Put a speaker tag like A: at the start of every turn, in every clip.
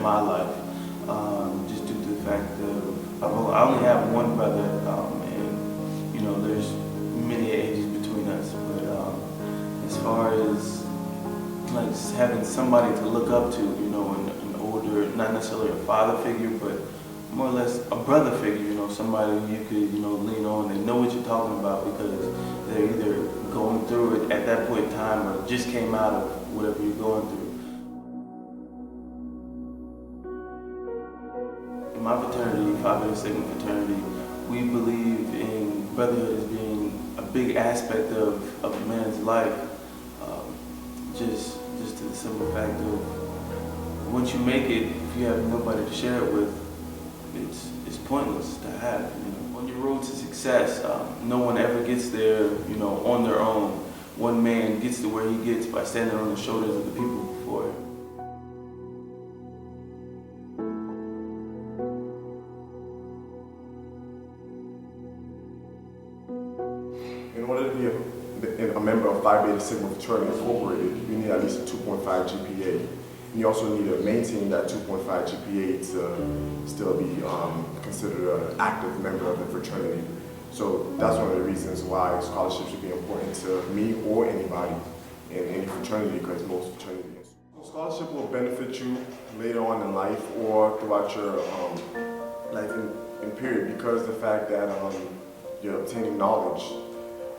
A: my life, just due to the fact that I only have one brother, and you know, there's many ages between us. But as far as like having somebody to look up to, you know, an older, not necessarily a father figure, but more or less a brother figure, you know, somebody you could, you know, lean on and know what you're talking about because they're either going through it at that point in time or just came out of whatever you're going through. In my fraternity, Phi Beta Sigma fraternity, we believe in brotherhood as being a big aspect of a man's life. Just to the simple fact of once you make it, if you have nobody to share it with, it's pointless to have. You know, on your road to success, no one ever gets there, you know, on their own. One man gets to where he gets by standing on the shoulders of the people before him.
B: In order to be a member of Phi Beta Sigma fraternity incorporated, you need at least a 2.5 GPA. And you also need to maintain that 2.5 GPA to still be considered an active member of the fraternity. So that's one of the reasons why scholarship should be important to me or anybody in any fraternity, because most fraternities. Scholarship will benefit you later on in life or throughout your life in period, because the fact that you're obtaining knowledge.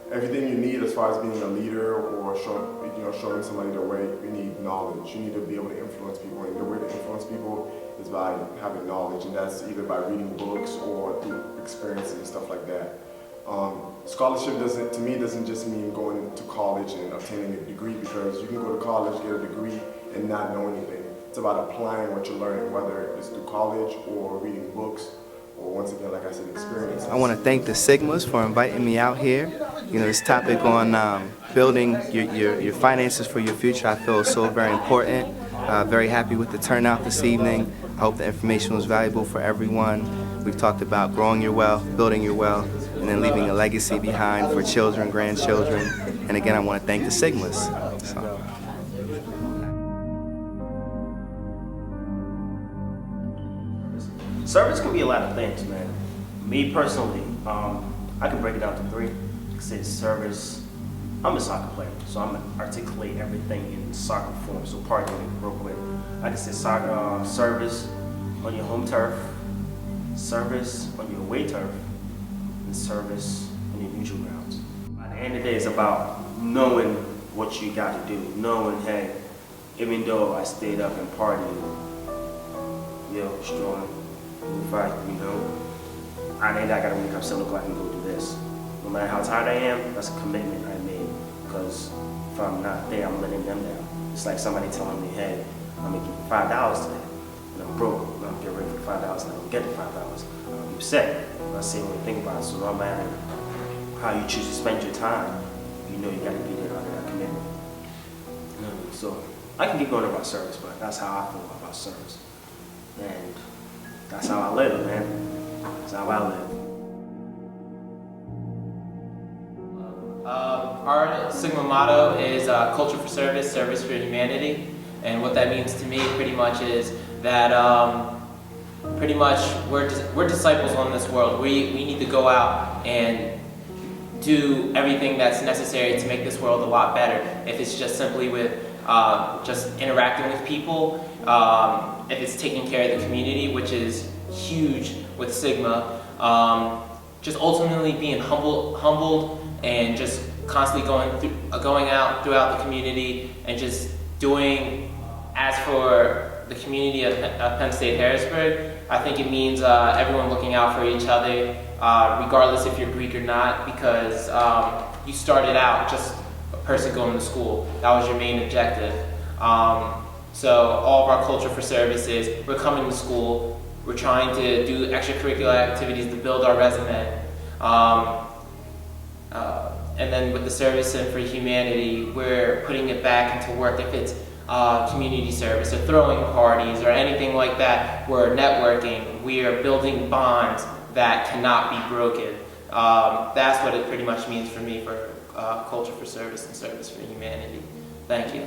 B: Everything you need as far as being a leader or showing somebody the way, you need knowledge. You need to be able to influence people, and the way to influence people is by having knowledge, and that's either by reading books or through experiences and stuff like that. Scholarship to me doesn't just mean going to college and obtaining a degree, because you can go to college, get a degree, and not know anything. It's about applying what you're learning, whether it's through college or reading books, or once again, like I said, experience.
C: I want to thank the Sigmas for inviting me out here. You know, this topic on building your finances for your future, I feel is so very important. Very happy with the turnout this evening. I hope the information was valuable for everyone. We've talked about growing your wealth, building your wealth, and then leaving a legacy behind for children, grandchildren. And again, I want to thank the Sigmas. So.
D: Service can be a lot of things, man. Me personally, I can break it down to three. I say service. I'm a soccer player, so I'm gonna articulate everything in soccer form. So pardon me real quick. I can say soccer, service on your home turf, service on your away turf, and service on your neutral grounds. At the end of the day, it's about knowing what you got to do. Knowing, hey, even though I stayed up and partied, strong. Right, you know, I gotta wake up 7 o'clock and go do this. No matter how tired I am, that's a commitment I made. Because if I'm not there, I'm letting them down. It's like somebody telling me, hey, I'm gonna give you $5 today, and I'm broke. I'm getting ready for $5 and I don't get the $5. I'm upset. I say what I think about it. So no matter how you choose to spend your time, you know you gotta be there under that commitment. You know what I mean? So I can keep going about service, but that's how I feel about service. And that's how I live, man. That's how I live.
E: Our Sigma motto is culture for service, service for humanity. And what that means to me pretty much is that pretty much we're disciples on this world. We need to go out and do everything that's necessary to make this world a lot better. If it's just simply with just interacting with people, if it's taking care of the community, which is huge with Sigma, just ultimately being humbled and just constantly going out throughout the community and just doing as for the community of Penn State Harrisburg. I think it means everyone looking out for each other, regardless if you're Greek or not, because you started out just a person going to school. That was your main objective. So all of our culture for service is we're coming to school, we're trying to do extracurricular activities to build our resume. And then with the service and for humanity, we're putting it back into work. If it's community service or throwing parties or anything like that, we're networking. We are building bonds that cannot be broken. That's what it pretty much means for me for culture for service and service for humanity. Thank you.